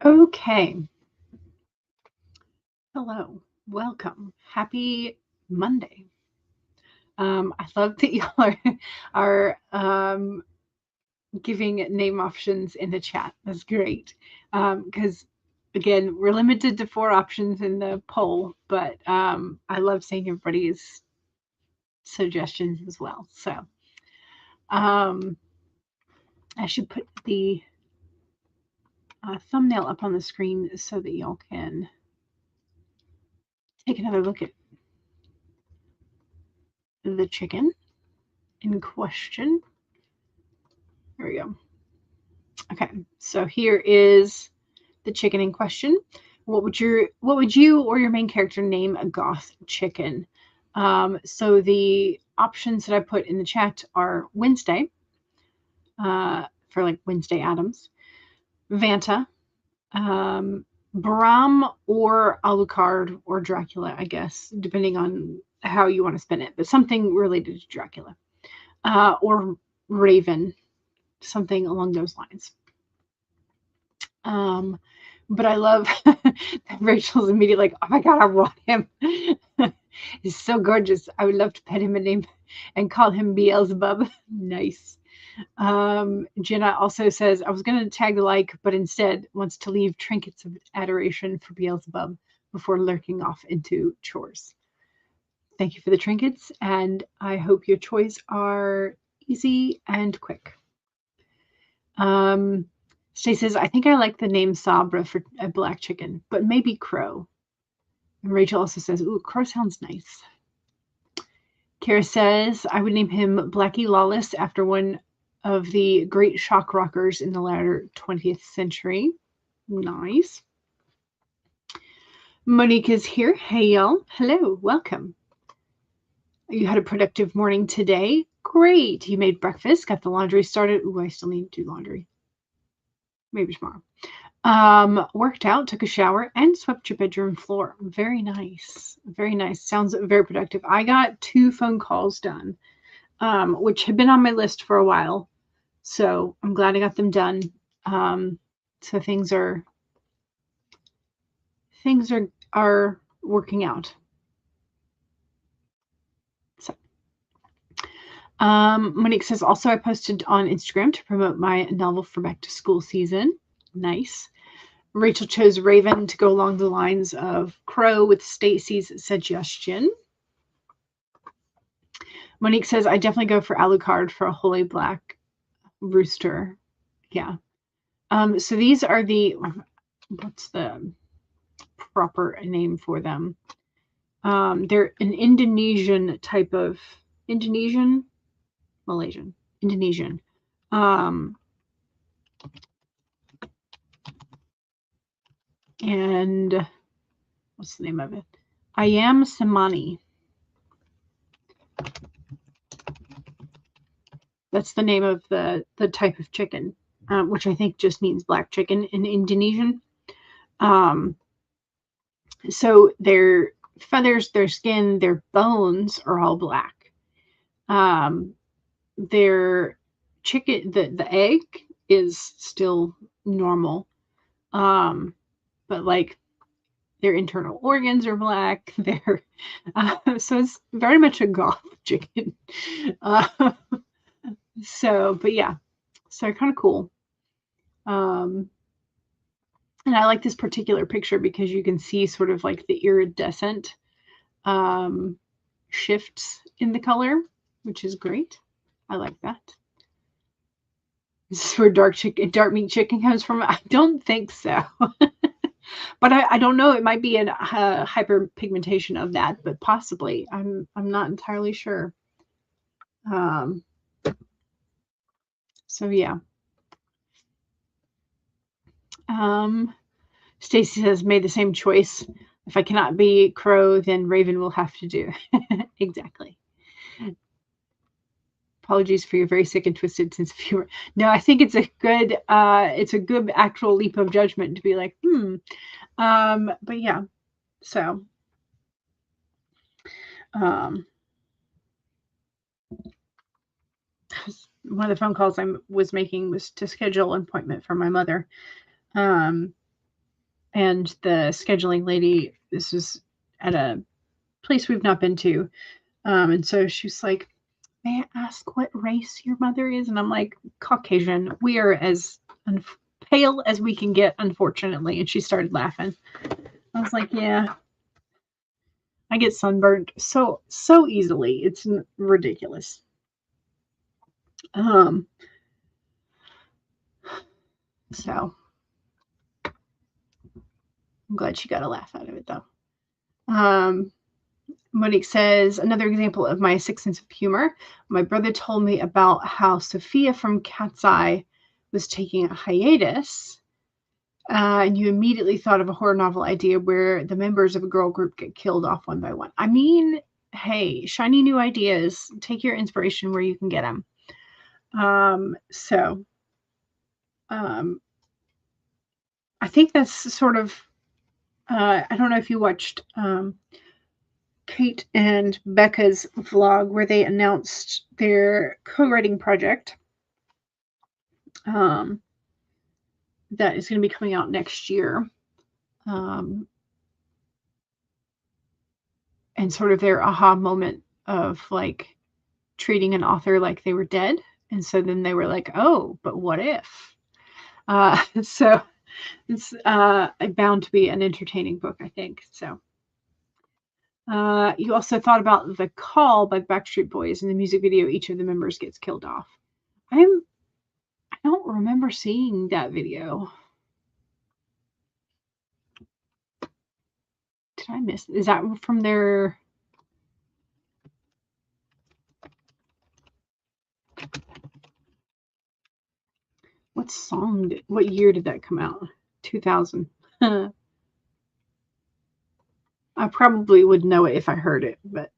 Okay. Hello. Welcome. Happy Monday. I love that y'all are giving name options in the chat. That's great. Because again, we're limited to 4 options in the poll, but I love seeing everybody's suggestions as well. So I should put the thumbnail up on the screen so that y'all can take another look at the chicken in question. There we go. Okay, so here is the chicken in question. What would you or your main character name a goth chicken? So the options that I put in the chat are Wednesday, for like Wednesday Addams, Vanta, Bram, or Alucard or Dracula, I guess, depending on how you want to spin it, but something related to Dracula, or Raven, something along those lines. But I love Rachel's immediately like, oh my God, I want him. He's so gorgeous. I would love to pet him and call him Beelzebub. Nice. Jenna also says, I was going to tag the like, but instead wants to leave trinkets of adoration for Beelzebub before lurking off into chores. Thank you for the trinkets, and I hope your chores are easy and quick. Stacey says, I think I like the name Sabra for a black chicken, but maybe Crow. And Rachel also says, ooh, Crow sounds nice. Kara says, I would name him Blackie Lawless after one of the great shock rockers in the latter 20th century. Nice. Monique is here. Hey, y'all. Hello. Welcome. You had a productive morning today. Great. You made breakfast, got the laundry started. Ooh, I still need to do laundry. Maybe tomorrow. Worked out, took a shower, and swept your bedroom floor. Very nice. Very nice. Sounds very productive. I got 2 phone calls done, which had been on my list for a while. So I'm glad I got them done. So things are working out. So Monique says, also I posted on Instagram to promote my novel for back to school season. Nice. Rachel chose Raven to go along the lines of Crow with Stacy's suggestion. Monique says, I definitely go for Alucard for a holy black rooster. Yeah. So these are what's the proper name for them? They're an Indonesian type of Malaysian. Indonesian. And what's the name of it? Ayam Semani. That's the name of the type of chicken, which I think just means black chicken in Indonesian. So their feathers, their skin, their bones are all black. Their chicken, the egg is still normal. But like their internal organs are black. So it's very much a goth chicken. But yeah, so kind of cool. And I like this particular picture because you can see sort of like the iridescent shifts in the color, which is great. I like that. This is where dark meat chicken comes from. I don't think so. But I don't know. It might be a hyperpigmentation of that, but possibly. I'm not entirely sure. So yeah. Stacy says, made the same choice. If I cannot be Crow, then Raven will have to do. Exactly. Apologies for your very sick and twisted sense of humor. No, I think it's a good actual leap of judgment to be like, but yeah. So one of the phone calls I was making was to schedule an appointment for my mother. And the scheduling lady, this was at a place we've not been to. And so she was like, may I ask what race your mother is? And I'm like, Caucasian. We are as pale as we can get, unfortunately. And she started laughing. I was like, yeah, I get sunburned so easily. It's ridiculous. So I'm glad she got a laugh out of it, though. Monique says, another example of my sixth sense of humor. My brother told me about how Sophia from Cat's Eye was taking a hiatus. And you immediately thought of a horror novel idea where the members of a girl group get killed off one by one. I mean, hey, shiny new ideas. Take your inspiration where you can get them. I think that's sort of, I don't know if you watched Kate and Becca's vlog where they announced their co-writing project that is going to be coming out next year. And sort of their aha moment of like treating an author like they were dead. And so then they were like, oh, but what if? So it's bound to be an entertaining book, I think. So you also thought about The Call by Backstreet Boys. In the music video, each of the members gets killed off. I don't remember seeing that video. Did I miss? Is that from their? What song? What year did that come out? 2000. I probably would know it if I heard it, but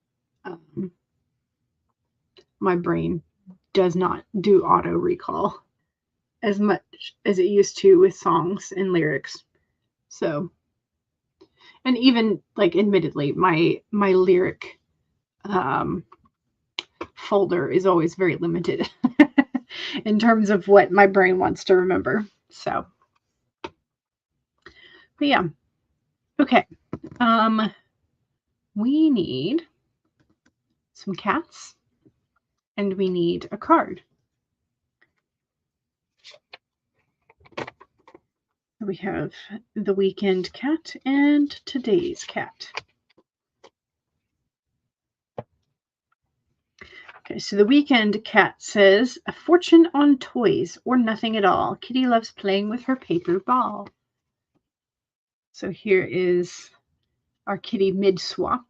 my brain does not do auto recall as much as it used to with songs and lyrics. So, and even like admittedly, my lyric folder is always very limited in terms of what my brain wants to remember. So, but yeah. Okay. We need some cats and we need a card. We have the weekend cat and today's cat. Okay, so the weekend cat says, a fortune on toys or nothing at all. Kitty loves playing with her paper ball. So here is our kitty mid-swap.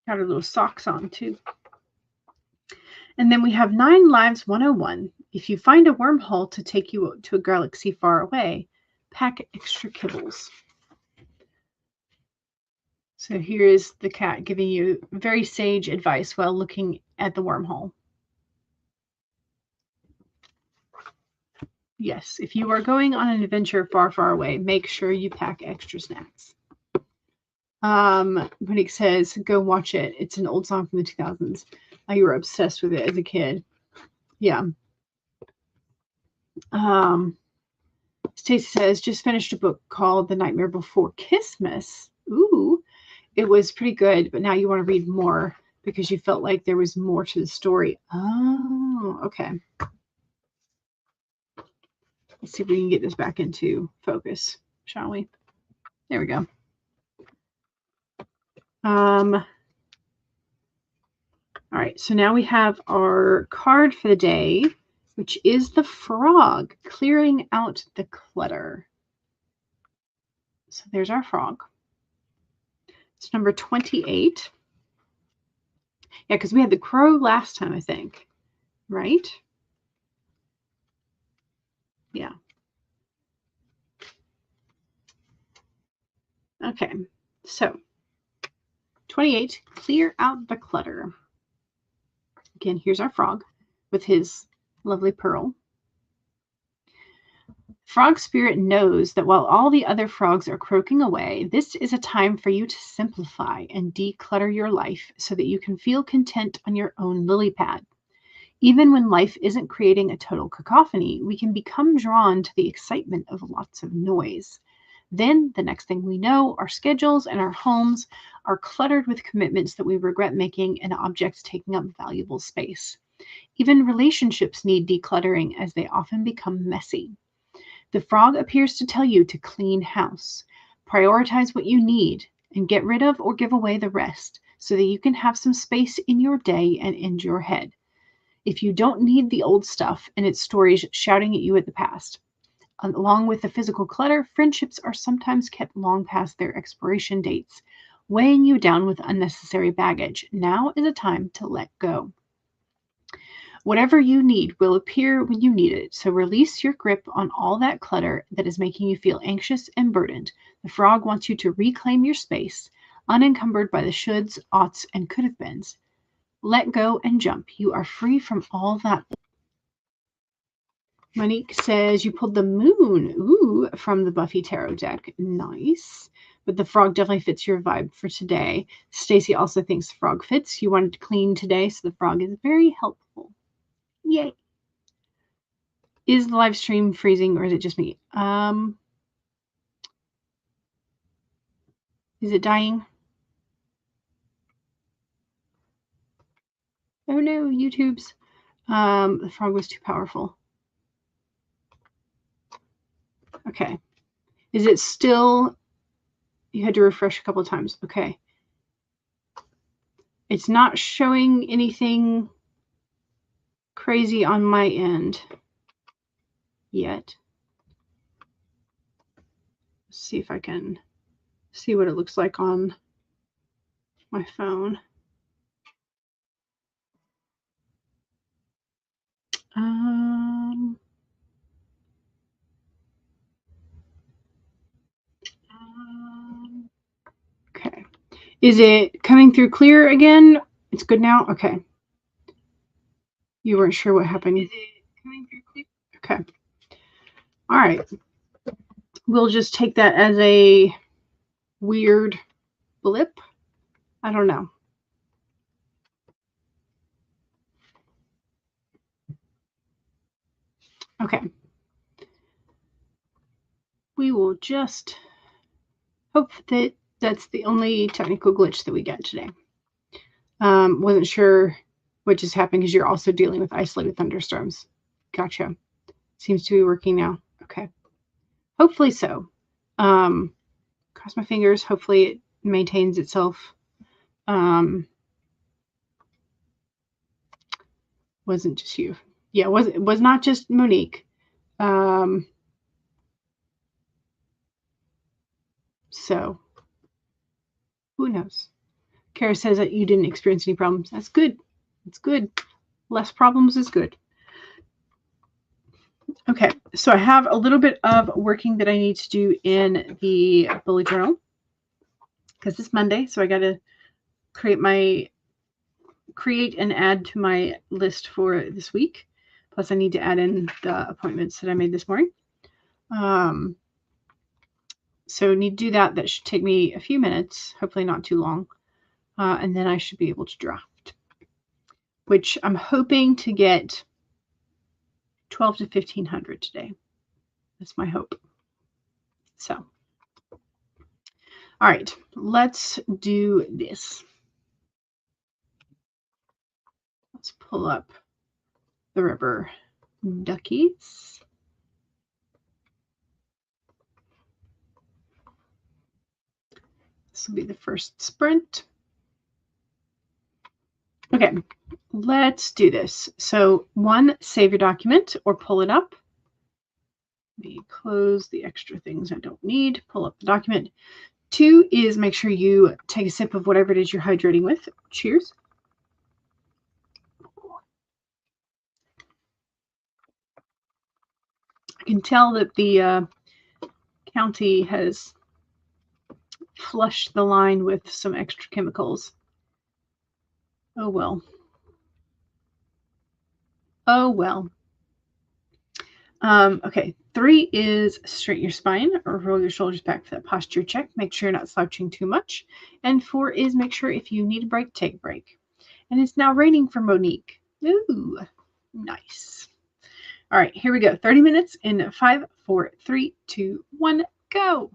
Got her little socks on too. And then we have 9 Lives 101. If you find a wormhole to take you to a galaxy far away, pack extra kibbles. So here is the cat giving you very sage advice while looking at the wormhole. Yes, if you are going on an adventure far, far away, make sure you pack extra snacks. Monique says, go watch it. It's an old song from the 2000s. You were obsessed with it as a kid. Yeah. Stacey says, just finished a book called The Nightmare Before Christmas. Ooh, it was pretty good, but now you want to read more because you felt like there was more to the story. Oh, okay. Let's see if we can get this back into focus, shall we? There we go. All right, so now we have our card for the day, which is the frog, clearing out the clutter. So there's our frog. It's number 28. Yeah, because we had the crow last time, I think. Right? Yeah. Okay, so 28, clear out the clutter. Again, here's our frog with his lovely pearl. Frog spirit knows that while all the other frogs are croaking away, this is a time for you to simplify and declutter your life so that you can feel content on your own lily pad. Even when life isn't creating a total cacophony, we can become drawn to the excitement of lots of noise. Then, the next thing we know, our schedules and our homes are cluttered with commitments that we regret making and objects taking up valuable space. Even relationships need decluttering as they often become messy. The frog appears to tell you to clean house, prioritize what you need, and get rid of or give away the rest so that you can have some space in your day and in your head. If you don't need the old stuff and its stories shouting at you at the past. Along with the physical clutter, friendships are sometimes kept long past their expiration dates, weighing you down with unnecessary baggage. Now is a time to let go. Whatever you need will appear when you need it, so release your grip on all that clutter that is making you feel anxious and burdened. The frog wants you to reclaim your space, unencumbered by the shoulds, oughts, and could have beens. Let go and jump. You are free from all that. Monique says you pulled the moon, from the Buffy Tarot deck. Nice. But the frog definitely fits your vibe for today. Stacy also thinks the frog fits. You wanted to clean today, so the frog is very helpful. Yay. Is the live stream freezing or is it just me? Is it dying? Oh no, YouTube's. The frog was too powerful. Okay. Is it still? You had to refresh a couple of times. Okay. It's not showing anything crazy on my end yet. Let's see if I can see what it looks like on my phone. Okay. Is it coming through clear again? It's good now? Okay. You weren't sure what happened. Is it coming through clear? Okay. All right. We'll just take that as a weird blip. I don't know. Okay. We will just hope that that's the only technical glitch that we get today. Wasn't sure what just happened because you're also dealing with isolated thunderstorms. Gotcha. Seems to be working now. Okay. Hopefully so. Cross my fingers. Hopefully it maintains itself. Wasn't just you. Yeah, it was not just Monique. So who knows? Kara says that you didn't experience any problems. That's good. It's good. Less problems is good. Okay, so I have a little bit of working that I need to do in the bullet journal because it's Monday, so I got to create and add to my list for this week. Plus, I need to add in the appointments that I made this morning. So need to do that. That should take me a few minutes, hopefully not too long. And then I should be able to draft, which I'm hoping to get 12 to 1500 today. That's my hope. So, all right, let's do this. Let's pull up the rubber duckies. This will be the first sprint. Okay, let's do this. So 1, save your document or pull it up. Let me close the extra things I don't need. Pull up the document. 2 is make sure you take a sip of whatever it is you're hydrating with. Cheers. I can tell that the county has flushed the line with some extra chemicals. Oh well. Oh well. Okay, 3 is straighten your spine or roll your shoulders back for that posture check. Make sure you're not slouching too much. And 4 is make sure if you need a break, take a break. And it's now raining for Monique. Ooh. Nice. All right, here we go. 30 minutes in 5, 4, 3, 2, 1, go.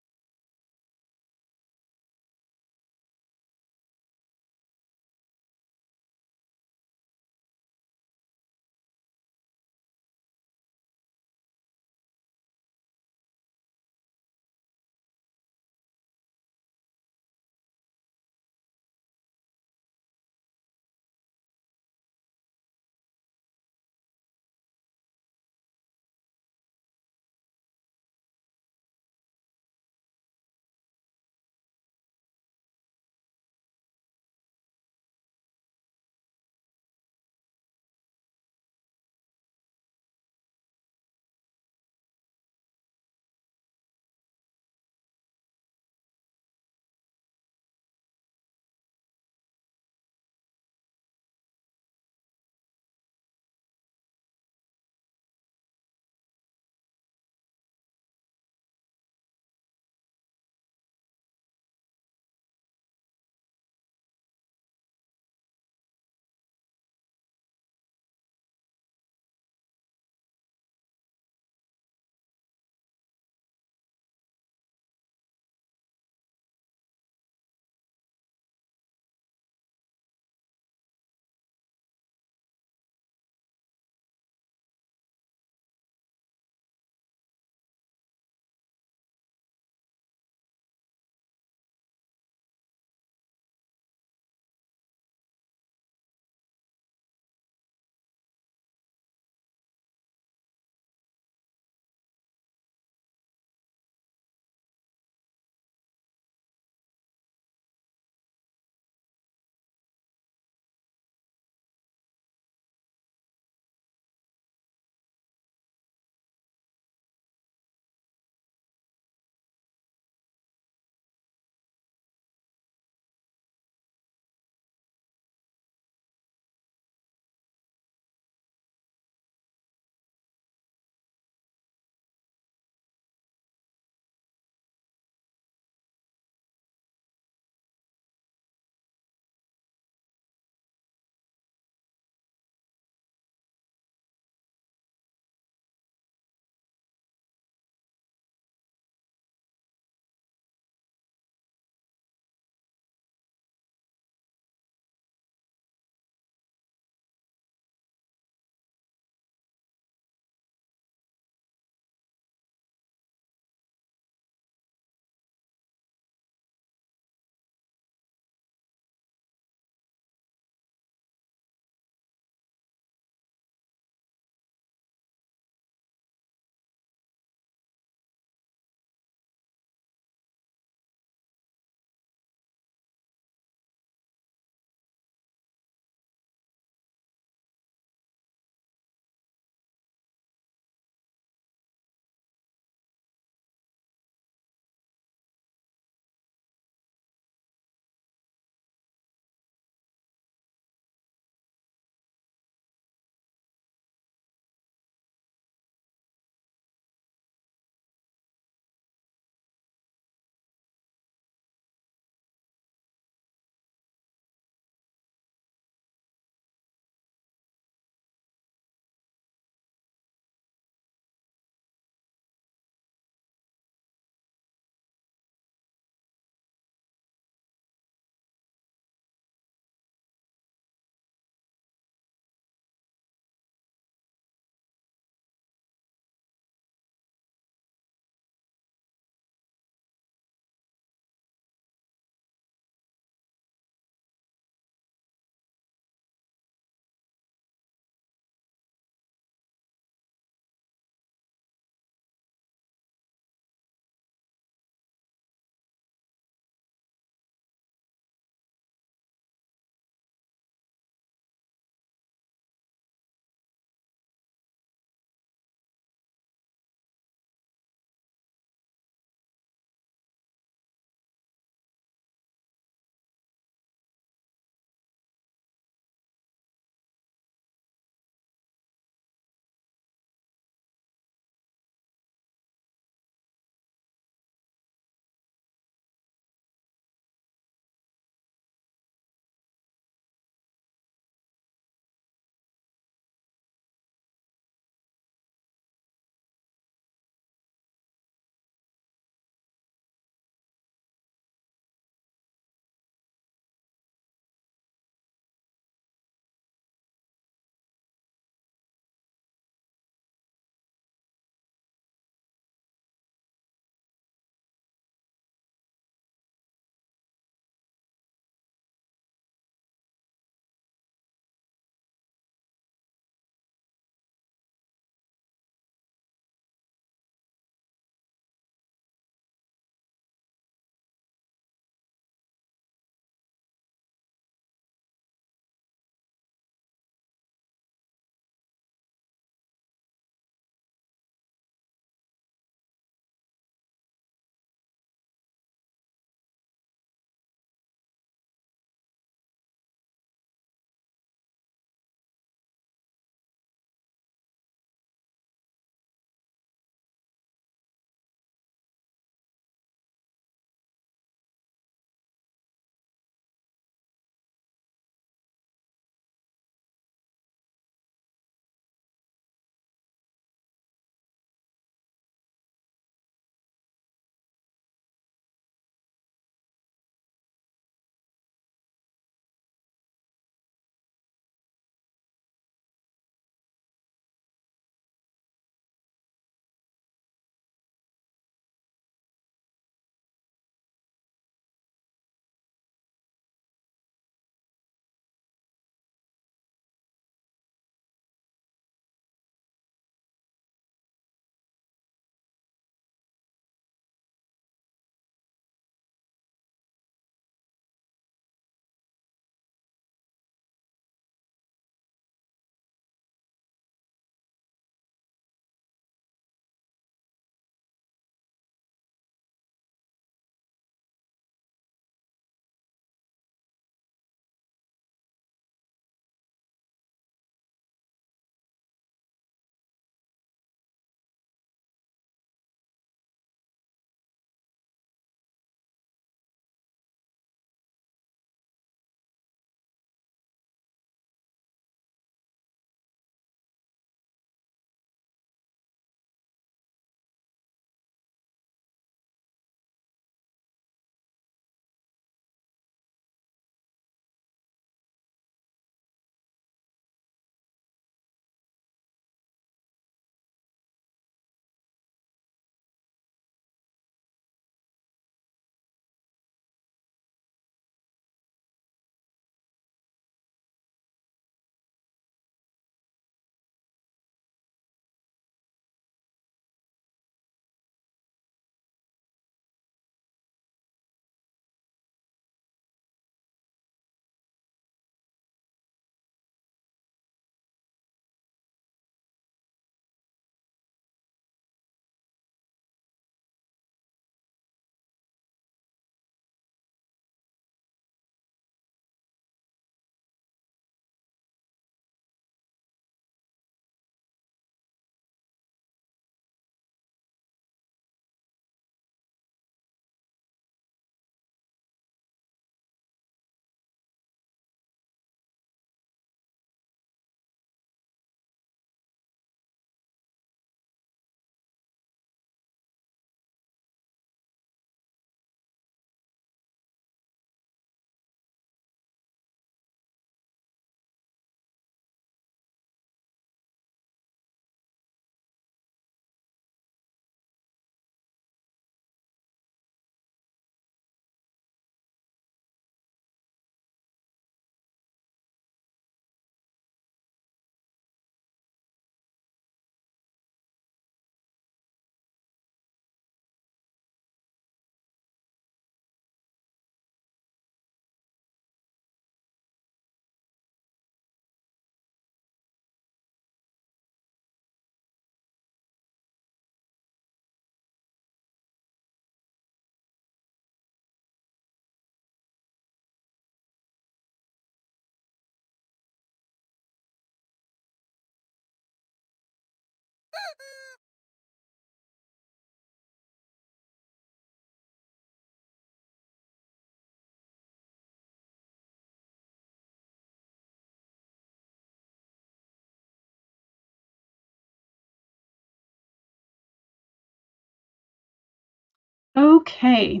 Okay,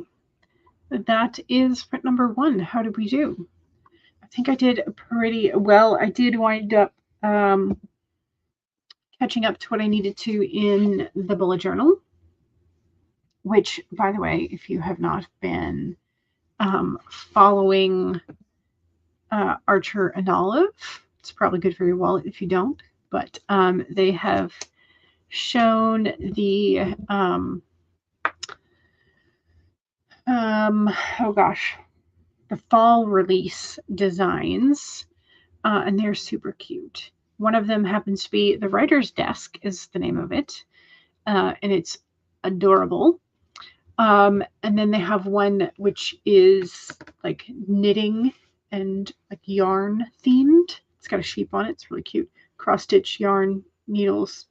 that is print number 1. How did we do? I think I did pretty well. I did wind up catching up to what I needed to in the bullet journal, which, by the way, if you have not been following Archer and Olive, it's probably good for your wallet if you don't, but they have shown the oh gosh, the fall release designs, and they're super cute. One of them happens to be The Writer's Desk is the name of it, and it's adorable. And then they have one which is like knitting and like yarn themed. It's got a sheep on it. It's really cute. Cross stitch yarn needles.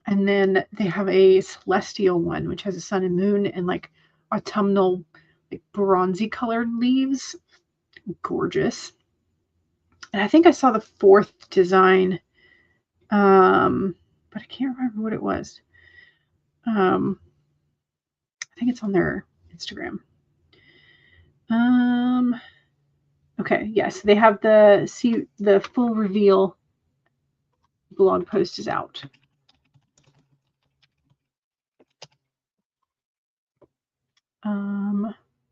And then they have a celestial one, which has a sun and moon and like autumnal, like bronzy colored leaves. Gorgeous. And I think I saw the 4th design, but I can't remember what it was. I think it's on their Instagram. Okay, yes, they have the full reveal blog post is out.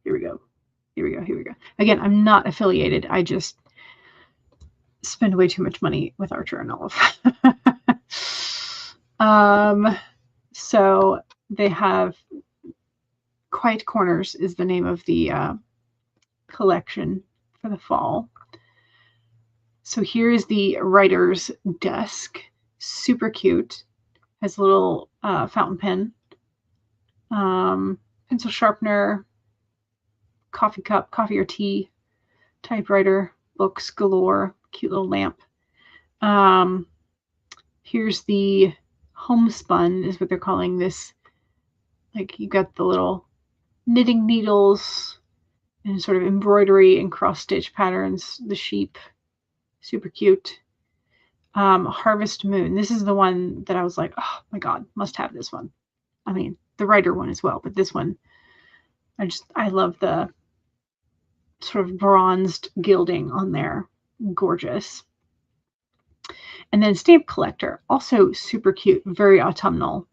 Here we go. Again, I'm not affiliated. I just spend way too much money with Archer and Olive. So they have Quiet Corners is the name of the collection for the fall. So here is the Writer's Desk. Super cute. Has a little fountain pen, pencil sharpener, coffee cup, coffee or tea, typewriter, books galore, cute little lamp. Here's the homespun is what they're calling this. Like you got the little knitting needles and sort of embroidery and cross stitch patterns, the sheep, super cute. Harvest Moon. This is the one that I was like, oh my God, must have this one. I mean, the writer one as well, but this one, I love the sort of bronzed gilding on there. Gorgeous. And then Stamp Collector, also super cute, very autumnal.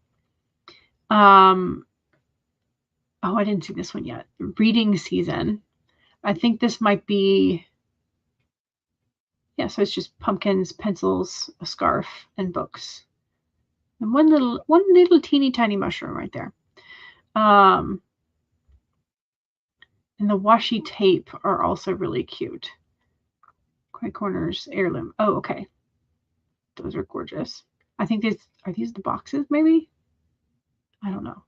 Oh, I didn't see this one yet. Reading Season. I think this might be, yeah, so it's just pumpkins, pencils, a scarf, and books. And one little teeny tiny mushroom right there. And the washi tape are also really cute. Quiet Corners, heirloom. Oh, okay. Those are gorgeous. I think are these the boxes, maybe? I don't know.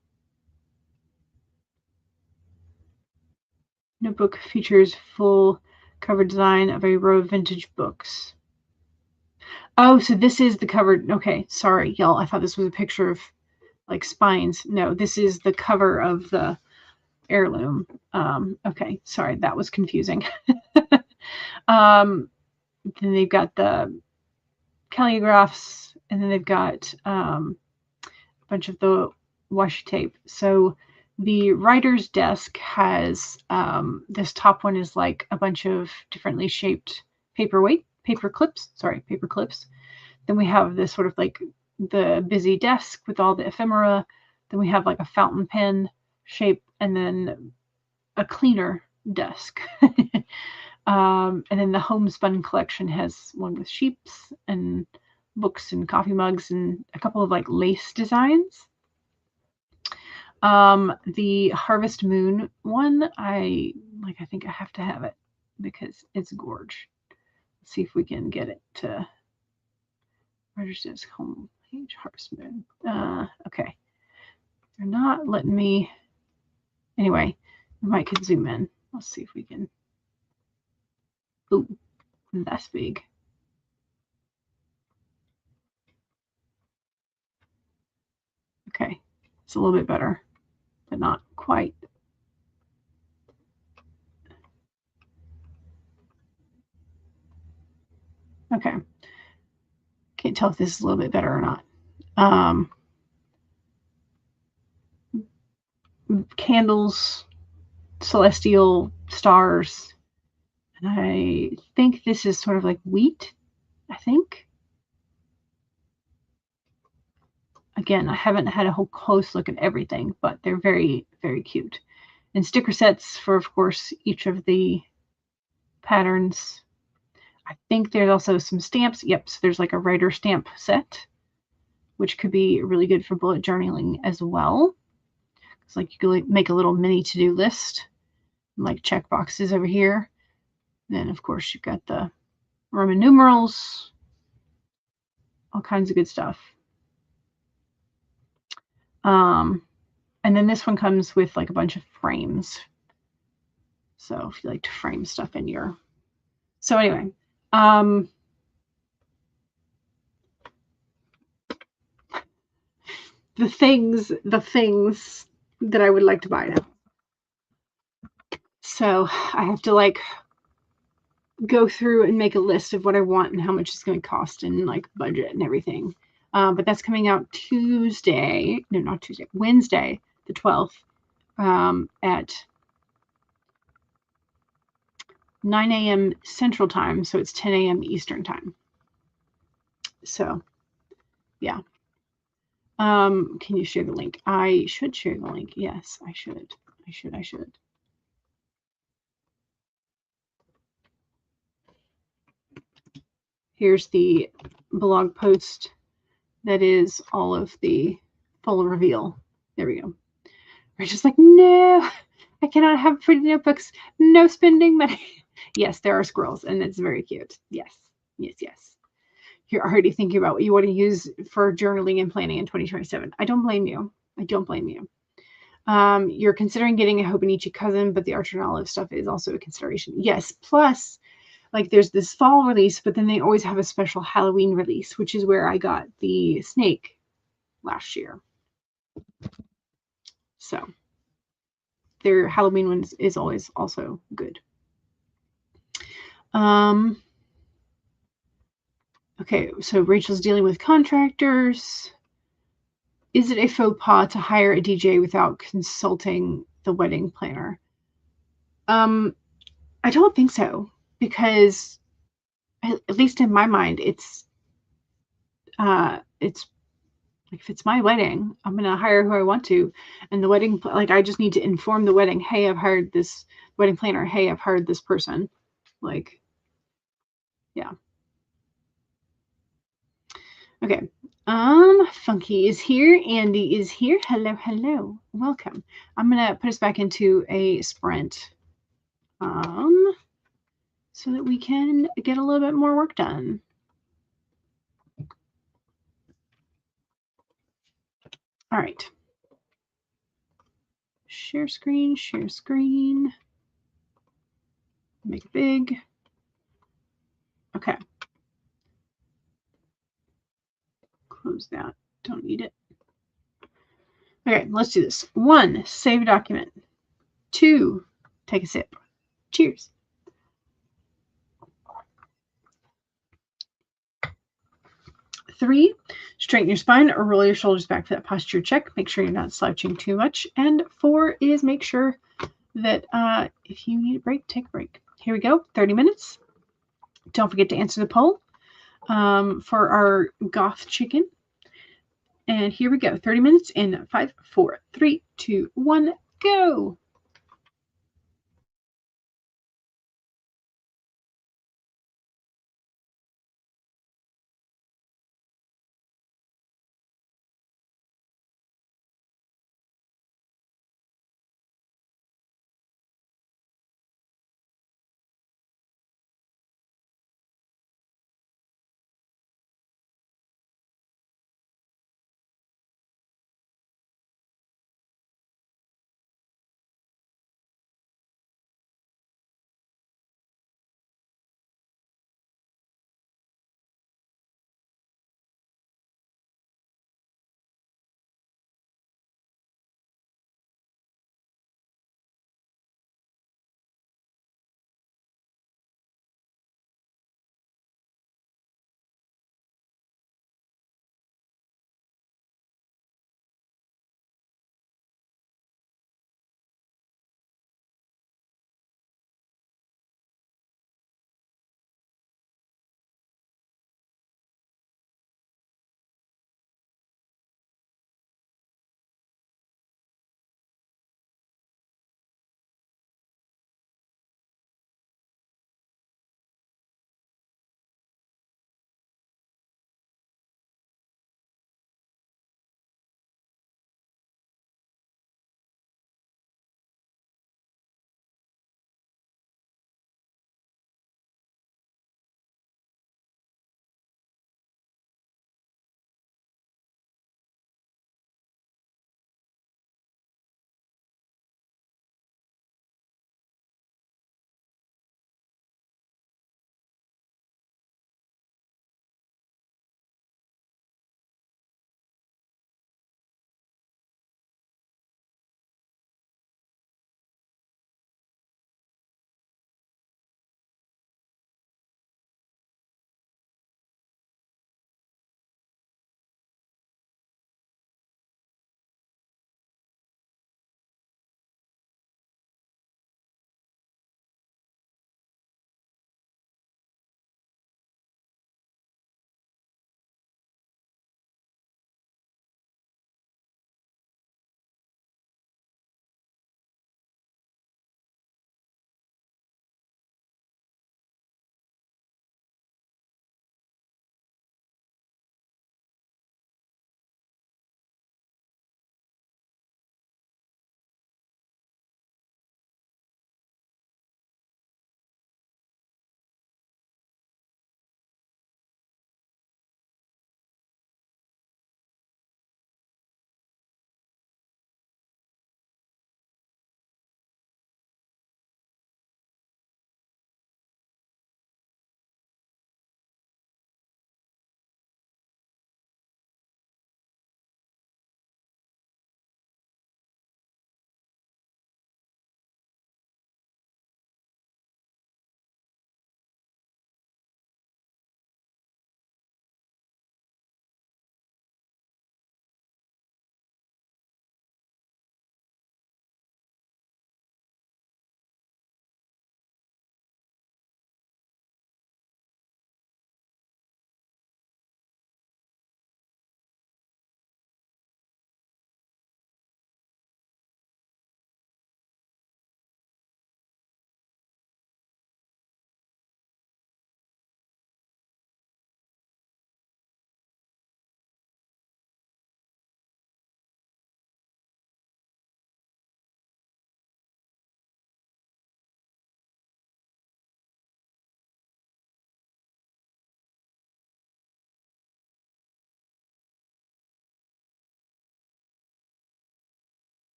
Notebook features full cover design of a row of vintage books. Oh, so this is the cover. Okay, sorry, y'all. I thought this was a picture of like spines. No, this is the cover of the heirloom. Okay, sorry, that was confusing. Then they've got the calligraphs, and then they've got a bunch of the washi tape. So the Writer's Desk has this top one is like a bunch of differently shaped paper clips. Then we have this sort of like the busy desk with all the ephemera. Then we have like a fountain pen shape, and then a cleaner desk. And then the homespun collection has one with sheeps and books and coffee mugs and a couple of like lace designs. The Harvest Moon one, I think I have to have it because it's gorge. Let's see if we can get it to Writer's Desk home page. Harvest Moon. Okay. They're not letting me. Anyway, we might could zoom in. Let's see if we can. Ooh, that's big. It's a little bit better, but not quite. Okay. Can't tell if this is a little bit better or not. Candles, celestial stars, and I think this is sort of like wheat, I think. Again, I haven't had a whole close look at everything, but they're very, very cute. And sticker sets for, of course, each of the patterns. I think there's also some stamps. Yep, so there's like a writer stamp set, which could be really good for bullet journaling as well. It's like you could make a little mini to-do list, like check boxes over here. Then, of course, you've got the Roman numerals, all kinds of good stuff. And then this one comes with like a bunch of frames. So if you like to frame stuff in your... So anyway, the things that I would like to buy now. So I have to like go through and make a list of what I want and how much it's going to cost and like budget and everything. But that's coming out Tuesday. No, not Tuesday. Wednesday, the 12th, at 9 a.m. Central Time. So it's 10 a.m. Eastern Time. So, yeah. Can you share the link? I should share the link. Yes, I should. I should. Here's the blog post that is all of the full reveal. There we go. We're just like, no, I cannot have pretty notebooks. No spending money. Yes, there are squirrels, and it's very cute. Yes, yes, yes. You're already thinking about what you want to use for journaling and planning in 2027. I don't blame you. I don't blame you. You're considering getting a Hobonichi cousin, but the Archer and Olive stuff is also a consideration. Yes, plus, like there's this fall release, but then they always have a special Halloween release, which is where I got the snake last year. So their Halloween one is always also good. Okay, so Rachel's dealing with contractors. Is it a faux pas to hire a DJ without consulting the wedding planner? I don't think so, because at least in my mind, it's like if it's my wedding, I'm gonna hire who I want to, and the wedding, like I just need to inform the wedding, hey, I've hired this wedding planner. Hey, I've hired this person. Like, yeah. Okay. Funky is here. Andy is here. Hello, hello. Welcome. I'm gonna put us back into a sprint. So that we can get a little bit more work done. All right. Share screen, share screen. Make it big. Okay. Close that. Don't need it. Okay, let's do this. 1, save a document. 2, take a sip. Cheers. 3, straighten your spine or roll your shoulders back for that posture check. Make sure you're not slouching too much. And 4 is make sure that if you need a break, take a break. Here we go, 30 minutes. Don't forget to answer the poll for our goth chicken. And here we go, 30 minutes in 5, 4, 3, 2, 1, go.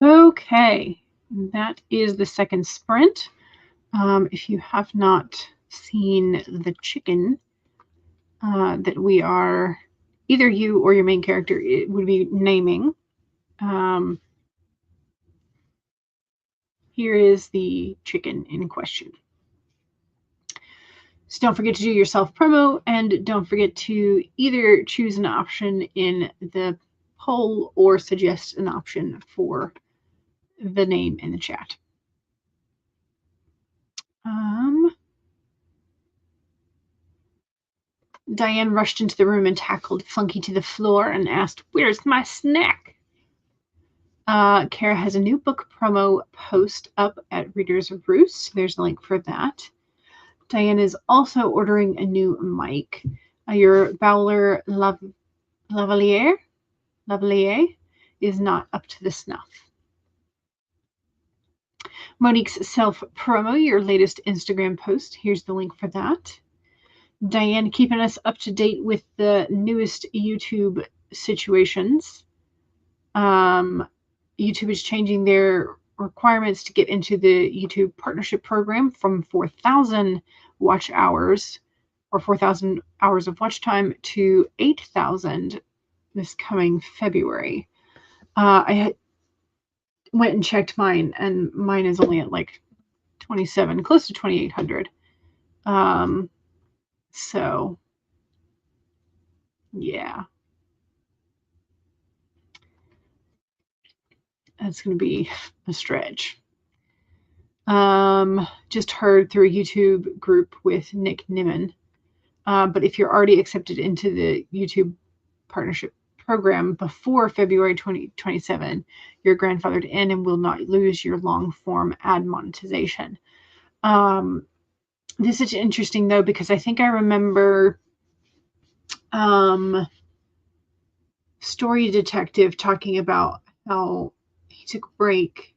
Okay, that is the second sprint. If you have not seen the chicken that we are, either you or your main character it would be naming, here is the chicken in question. So don't forget to do your self promo, and don't forget to either choose an option in the poll or suggest an option for the name in the chat. Diane rushed into the room and tackled Flunky to the floor and asked, "Where's my snack?" Kara has a new book promo post up at Reader's Roost. There's a link for that. Diane is also ordering a new mic. Your Bowler Lavalier is not up to the snuff. Monique's self-promo, your latest Instagram post. Here's the link for that. Diane keeping us up to date with the newest YouTube situations. YouTube is changing their requirements to get into the YouTube partnership program from 4,000 watch hours or 4,000 hours of watch time to 8,000 this coming February. I went and checked mine, and mine is only at like 27, close to 2,800. So yeah, that's going to be a stretch. Just heard through a YouTube group with Nick Nimmin. But if you're already accepted into the YouTube partnership program before February 2027, you're grandfathered in and will not lose your long form ad monetization. This is interesting though, because I think I remember Story Detective talking about how he took a break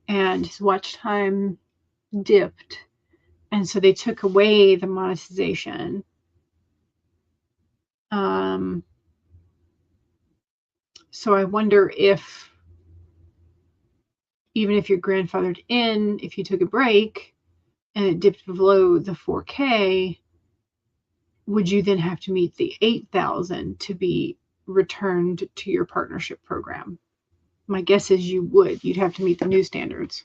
and his watch time dipped, and so they took away the monetization. So I wonder if even if you're grandfathered in, if you took a break and it dipped below the 4K, would you then have to meet the 8,000 to be returned to your partnership program? My guess is you would. You'd have to meet the new standards.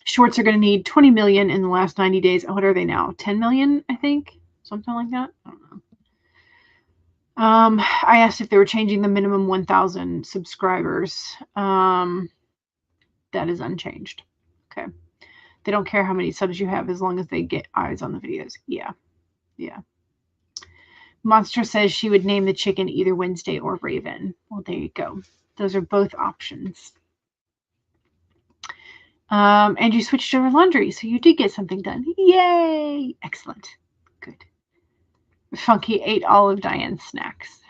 Shorts are going to need 20 million in the last 90 days. What are they now? 10 million, I think? Something like that? I don't know. I asked if they were changing the minimum 1,000 subscribers. That is unchanged. Okay. They don't care how many subs you have as long as they get eyes on the videos. Yeah. Monster says she would name the chicken either Wednesday or Raven. Well, there you go. Those are both options. And you switched over laundry, so you did get something done. Yay! Excellent. Good. Funky ate all of Diane's snacks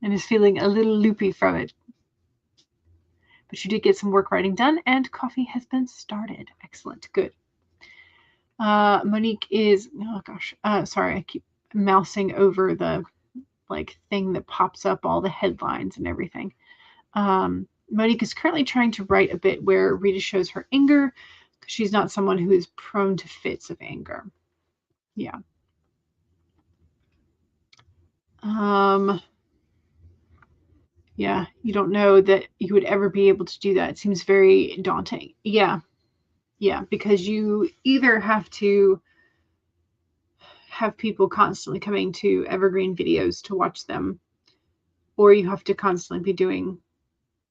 and is feeling a little loopy from it. But you did get some work writing done, and coffee has been started. Excellent. Good. Monique is, oh gosh, sorry, I keep mousing over the thing that pops up all the headlines and everything. Monique is currently trying to write a bit where Rita shows her anger because she's not someone who is prone to fits of anger. Yeah. Yeah, you don't know that you would ever be able to do that. It seems very daunting. Yeah, because you either have to have people constantly coming to evergreen videos to watch them, or you have to constantly be doing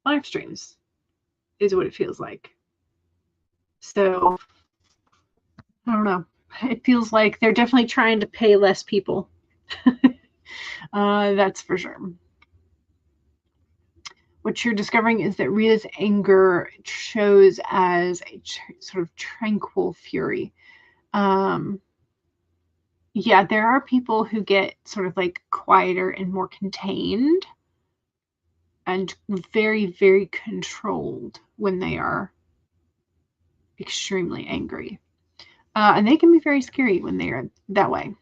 live streams, is what it feels like. So, I don't know. It feels like they're definitely trying to pay less people. That's for sure. What you're discovering is that Rita's anger shows as a sort of tranquil fury. Yeah, there are people who get sort of quieter and more contained and very, very controlled when they are extremely angry. And they can be very scary when they are that way.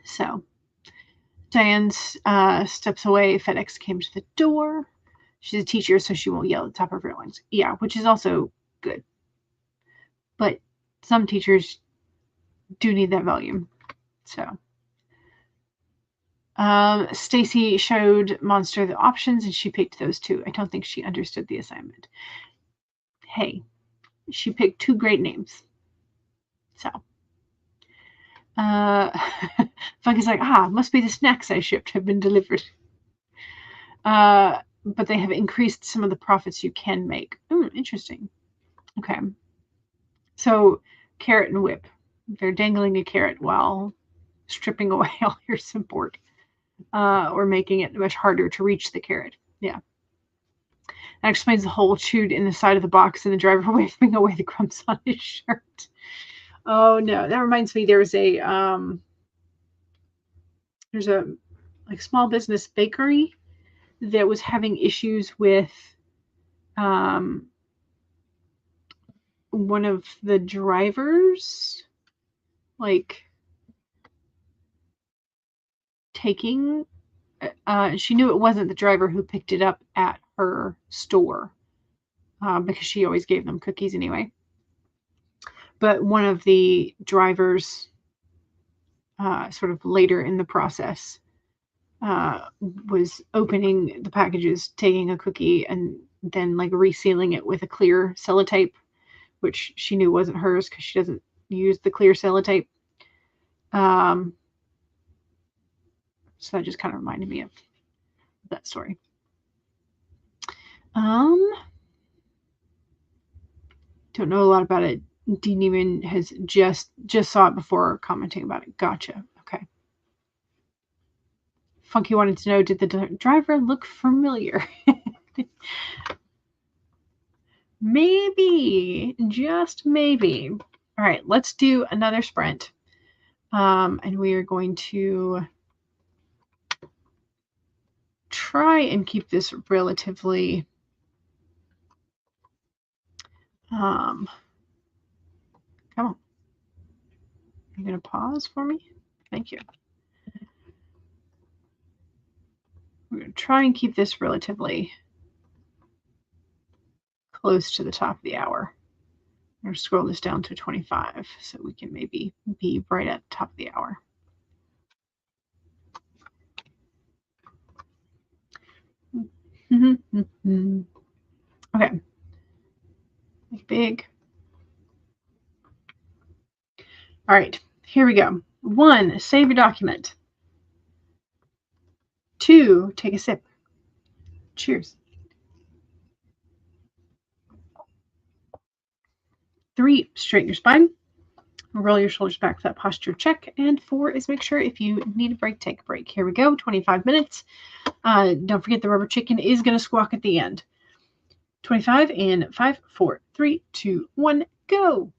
So, Diane steps away. FedEx came to the door. She's a teacher, so she won't yell at the top of her lungs. Yeah, which is also good. But some teachers do need that volume. So Stacy showed Monster the options, and she picked those two. I don't think she understood the assignment. Hey, she picked two great names. So Funky's like, must be the snacks I shipped have been delivered. But they have increased some of the profits you can make. Interesting. Okay. So carrot and whip. They're dangling a carrot while stripping away all your support, or making it much harder to reach the carrot. Yeah. That explains the hole chewed in the side of the box and the driver waving away the crumbs on his shirt. Oh no, that reminds me. There's a like small business bakery that was having issues with one of the drivers, like taking. She knew it wasn't the driver who picked it up at her store, because she always gave them cookies anyway. But one of the drivers, sort of later in the process, was opening the packages, taking a cookie, and then like resealing it with a clear sellotape, which she knew wasn't hers because she doesn't use the clear sellotape. So that just kind of reminded me of that story. Don't know a lot about it. Dean even has just saw it before commenting about it. Gotcha. Okay. Funky wanted to know, did the driver look familiar? Maybe, just maybe. All right, let's do another sprint. And we are going to try and keep this relatively come on. You're going to pause for me? Thank you. We're going to try and keep this relatively close to the top of the hour. I'm going to scroll this down to 25 so we can maybe be right at the top of the hour. Okay. Big. All right, here we go. 1, save your document. 2, take a sip. Cheers. 3, straighten your spine. Roll your shoulders back for that posture check. And 4 is make sure if you need a break, take a break. Here we go, 25 minutes. Don't forget the rubber chicken is going to squawk at the end. 25 in 5, 4, 3, 2, 1, go.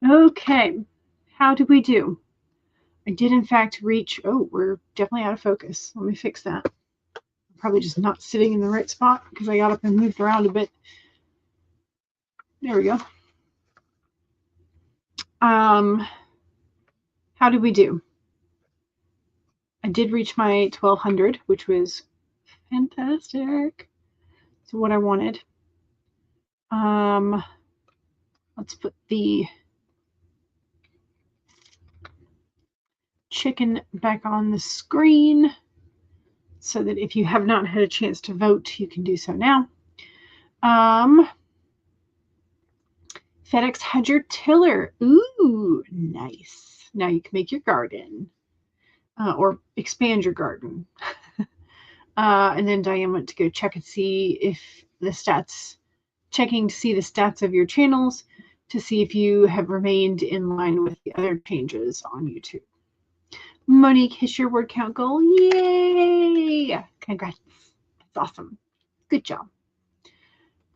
Okay, how did we do? I did in fact reach, oh, we're definitely out of focus. Let me fix that. I'm probably just not sitting in the right spot because I got up and moved around a bit. There we go. How did we do? I did reach my 1200, which was fantastic. So what I wanted. Let's put the chicken back on the screen so that if you have not had a chance to vote, you can do so now. FedEx had your tiller. Ooh, nice. Now you can make your garden or expand your garden. And then Diane went to go check and see if the stats, checking to see the stats of your channels to see if you have remained in line with the other changes on YouTube. Monique hit your word count goal. Yay! Congrats. That's awesome. Good job.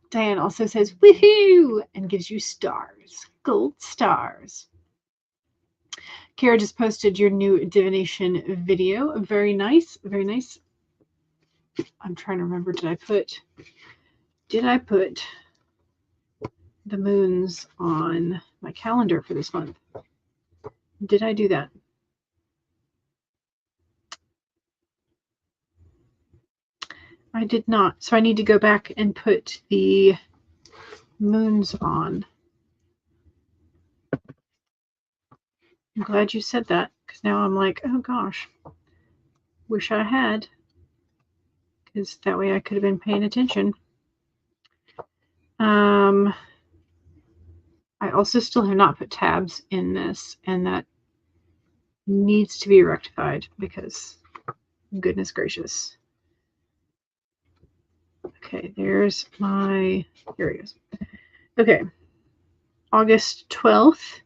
Diane also says, woohoo, and gives you stars, gold stars. Kara just posted your new divination video. Very nice, very nice. I'm trying to remember, did I put the moons on my calendar for this month? Did I do that? I did not. So I need to go back and put the moons on. I'm glad you said that, because now I'm like, oh gosh, wish I had, because that way I could have been paying attention. I also still have not put tabs in this, and that needs to be rectified because goodness gracious. Okay, there's my, here it is. Okay, August 12th,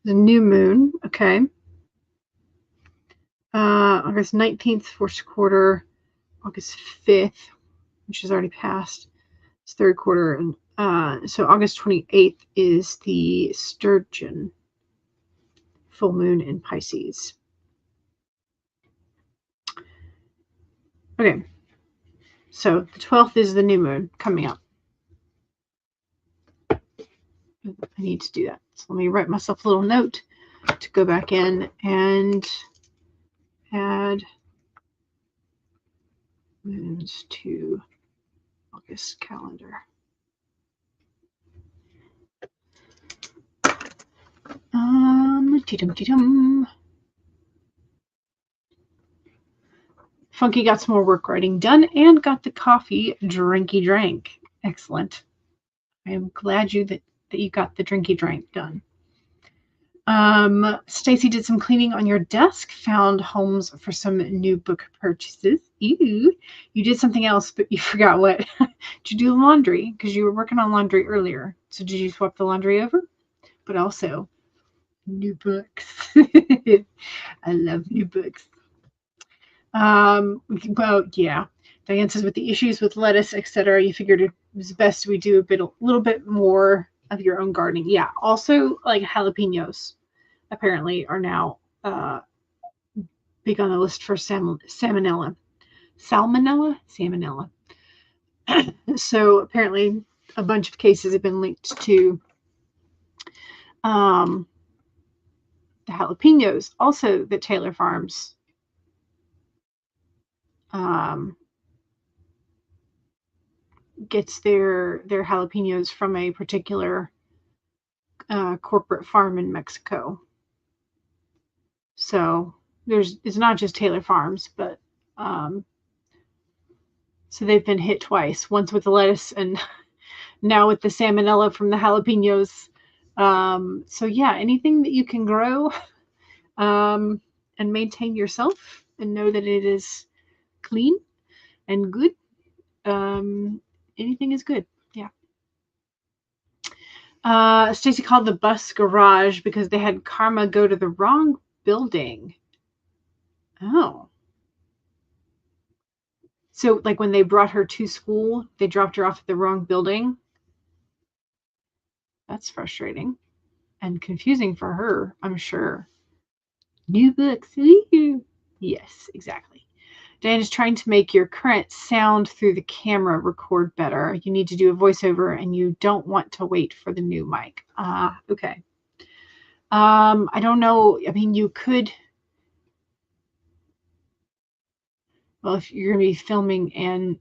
the new moon, okay. August 19th, first quarter, August 5th, which is already passed, it's third quarter, and so August 28th is the Sturgeon full moon in Pisces. Okay, so the 12th is the new moon coming up. I need to do that. So let me write myself a little note to go back in and add moons to August calendar. Funky got some more work writing done and got the coffee drinky drank. Excellent. I am glad that you got the drinky drank done. Stacy did some cleaning on your desk, found homes for some new book purchases. Ew. You did something else, but you forgot what. Did you do laundry? Because you were working on laundry earlier. So did you swap the laundry over? But also new books. I love new books. Well, yeah. Diane says with the issues with lettuce, etc., you figured it was best we do a little bit more of your own gardening. Yeah. Also, like jalapenos, apparently, are now big on the list for salmonella. Salmonella. So apparently, a bunch of cases have been linked to the jalapenos. Also, the Taylor Farms gets their jalapenos from a particular corporate farm in Mexico. So it's not just Taylor Farms, but so they've been hit twice, once with the lettuce and now with the salmonella from the jalapenos. So yeah, anything that you can grow and maintain yourself and know that it is clean and good, anything is good. Yeah. Stacy called the bus garage because they had karma go to the wrong building. Oh. So like when they brought her to school, they dropped her off at the wrong building. That's frustrating and confusing for her, I'm sure. New books. Yes, exactly. Diane is trying to make your current sound through the camera record better. You need to do a voiceover and you don't want to wait for the new mic. Okay. I don't know. I mean, you could, well, if you're going to be filming and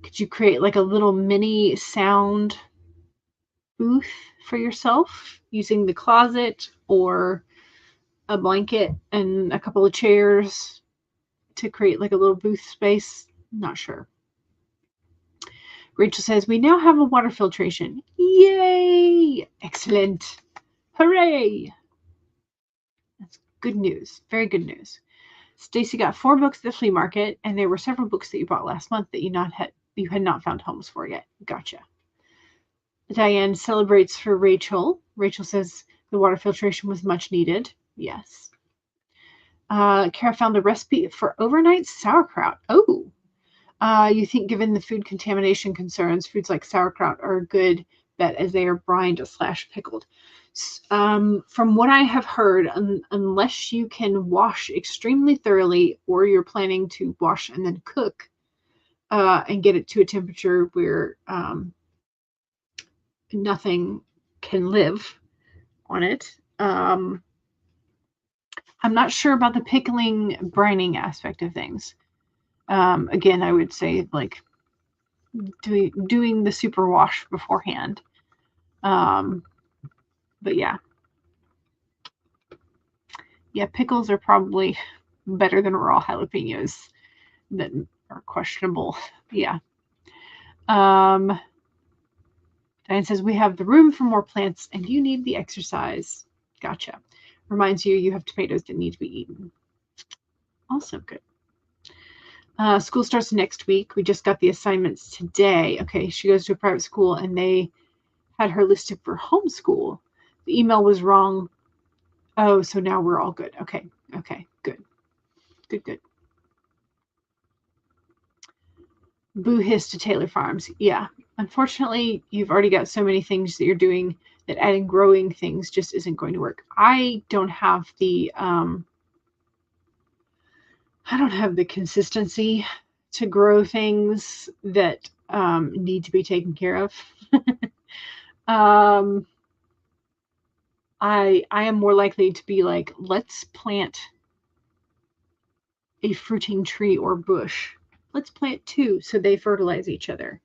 could you create like a little mini sound booth for yourself using the closet or a blanket and a couple of chairs to create like a little booth space? Not sure. Rachel says, we now have a water filtration. Yay! Excellent. Hooray! That's good news. Very good news. Stacy got 4 books at the flea market, and there were several books that you bought last month that you had not found homes for yet. Gotcha. Diane celebrates for Rachel. Rachel says the water filtration was much needed. Yes. Kara found a recipe for overnight sauerkraut. Oh, you think given the food contamination concerns, foods like sauerkraut are a good bet as they are brined/pickled. From what I have heard, unless you can wash extremely thoroughly or you're planning to wash and then cook and get it to a temperature where nothing can live on it. I'm not sure about the pickling, brining aspect of things. Again, I would say like doing the super wash beforehand. But yeah. Yeah, pickles are probably better than raw jalapenos that are questionable. Yeah. Diane says, we have the room for more plants and you need the exercise. Gotcha. Reminds you have tomatoes that need to be eaten. Also good. School starts next week. We just got the assignments today. Okay, she goes to a private school and they had her listed for homeschool. The email was wrong. Oh, so now we're all good. Okay, good. Good. Boo hiss to Taylor Farms. Yeah, unfortunately, you've already got so many things that you're doing that adding growing things just isn't going to work. I don't have the consistency to grow things that need to be taken care of. I am more likely to be like, let's plant a fruiting tree or bush. Let's plant 2 so they fertilize each other.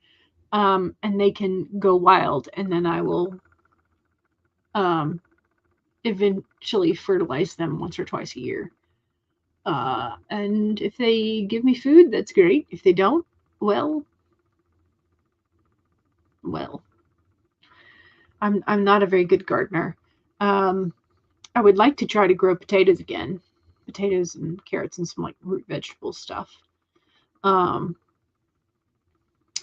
And they can go wild, and then I will eventually fertilize them once or twice a year. And if they give me food, that's great. If they don't, well, I'm not a very good gardener. I would like to try to grow potatoes again, potatoes and carrots and some like root vegetable stuff.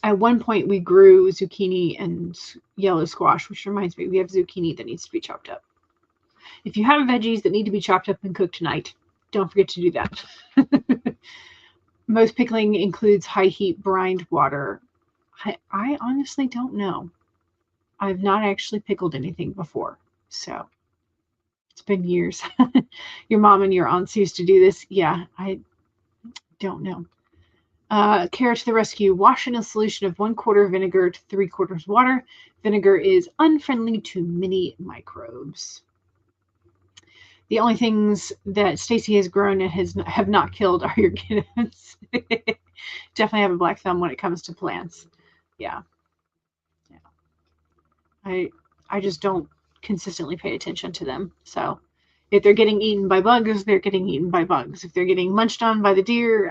At one point we grew zucchini and yellow squash, which reminds me, we have zucchini that needs to be chopped up. If you have veggies that need to be chopped up and cooked tonight, don't forget to do that. Most pickling includes high heat brined water. I honestly don't know. I've not actually pickled anything before, so it's been years. Your mom and your aunts used to do this. Yeah, I don't know. Kara to the rescue. Wash in a solution of 1/4 vinegar to 3/4 water. Vinegar is unfriendly to many microbes. The only things that Stacy has grown and have not killed are your kittens. Definitely have a black thumb when it comes to plants. Yeah. I just don't consistently pay attention to them. So if they're getting eaten by bugs, they're getting eaten by bugs. If they're getting munched on by the deer,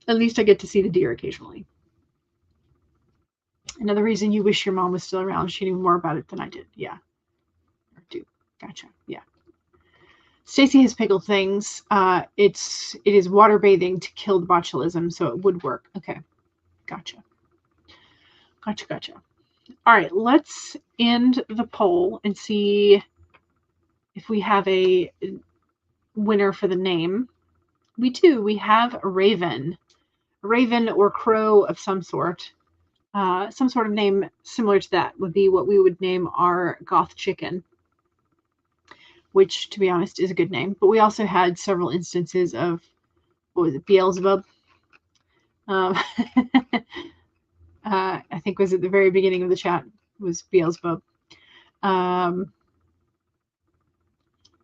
at least I get to see the deer occasionally. Another reason you wish your mom was still around. She knew more about it than I did. Yeah. Or do. Gotcha. Yeah. Stacy has pickled things. It is water bathing to kill the botulism, so it would work. Okay. Gotcha. All right, let's end the poll and see if we have a winner for the name. We have Raven. Raven or crow of some sort. Some sort of name similar to that would be what we would name our goth chicken, which, to be honest, is a good name. But we also had several instances of, what was it, Beelzebub? I think was at the very beginning of the chat was Beelzebub.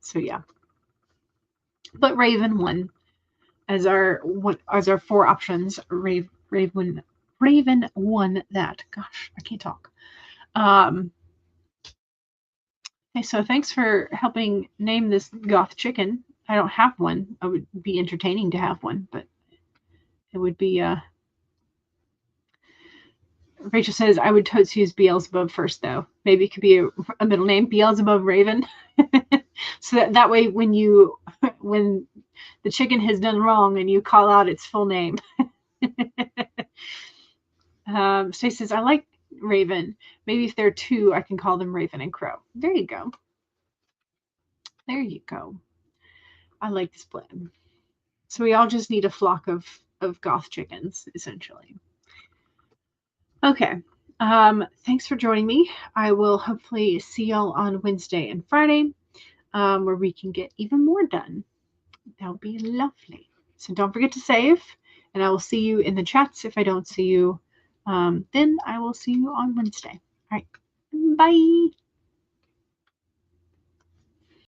So yeah, but Raven won as our 4 options. Raven won that. Gosh, I can't talk. Okay, so thanks for helping name this goth chicken. I don't have one. It would be entertaining to have one, but it would be Rachel says, I would totes use Beelzebub first, though. Maybe it could be a middle name, Beelzebub Raven. So that way when the chicken has done wrong and you call out its full name. Stacey says, I like Raven. Maybe if there are 2, I can call them Raven and Crow. There you go. There you go. I like this plan. So we all just need a flock of goth chickens, essentially. Okay. Thanks for joining me. I will hopefully see y'all on Wednesday and Friday, where we can get even more done. That'll be lovely. So don't forget to save, and I will see you in the chats. If I don't see you, then I will see you on Wednesday. All right. Bye.